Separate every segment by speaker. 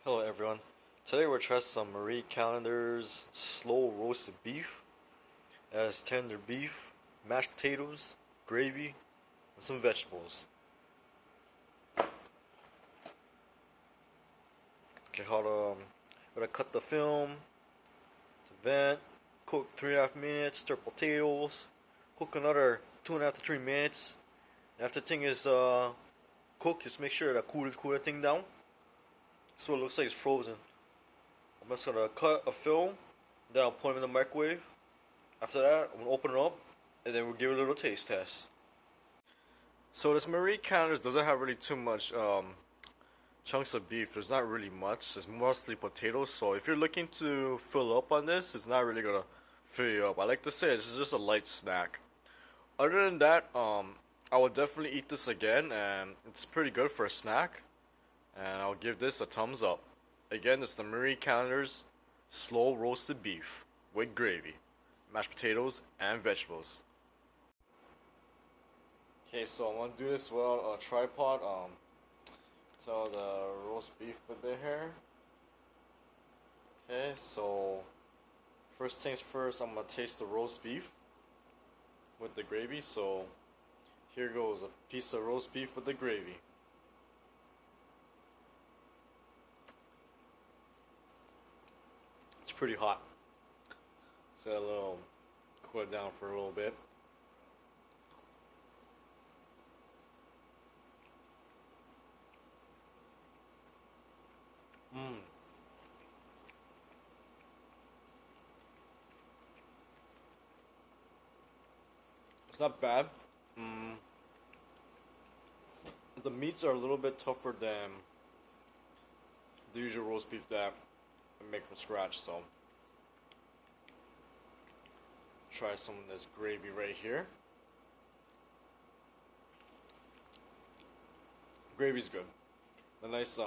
Speaker 1: Hello everyone. Today we're trying some Marie Callender's slow roasted beef. It has tender beef, mashed potatoes, gravy, and some vegetables. Okay, gonna cut the film, to vent, cook 3.5 minutes, stir potatoes, cook another 2.5 to 3 minutes. After the thing is cooked, just make sure to cool that thing down. So it looks like it's frozen. I'm just gonna cut a film, then I'll put them in the microwave. After that, I'm gonna open it up, and then we'll give it a little taste test. So this Marie Callenders doesn't have really too much chunks of beef. There's not really much. It's mostly potatoes. So if you're looking to fill up on this, it's not really gonna fill you up. I like to say this is just a light snack. Other than that, I will definitely eat this again, and it's pretty good for a snack. And I'll give this a thumbs up. Again, it's the Marie Callender's slow roasted beef with gravy, mashed potatoes, and vegetables. Okay, so I'm gonna do this with a tripod. So the roast beef with the hair. Okay, so first things first, I'm gonna taste the roast beef with the gravy. So here goes a piece of roast beef with the gravy. Pretty hot, so I'll cool it down for a little bit. It's not bad. The meats are a little bit tougher than the usual roast beef that I make from scratch, so try some of this gravy right here. Gravy's good. The nice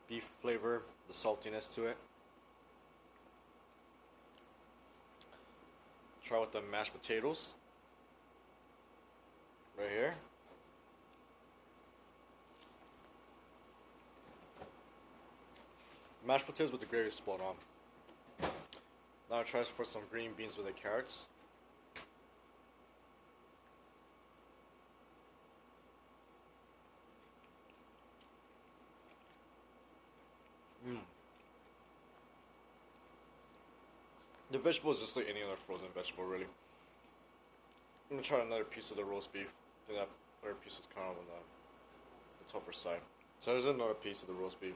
Speaker 1: beef flavor, the saltiness to it. Try with the mashed potatoes right here. Mashed potatoes with the gravy is spot on. Now I try for some green beans with the carrots. The vegetable is just like any other frozen vegetable, really. I'm gonna try another piece of the roast beef. I think that other piece was kind of on the tougher side. So there's another piece of the roast beef.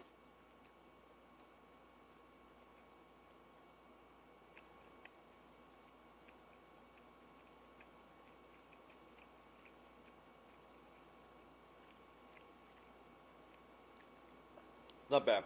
Speaker 1: Not bad.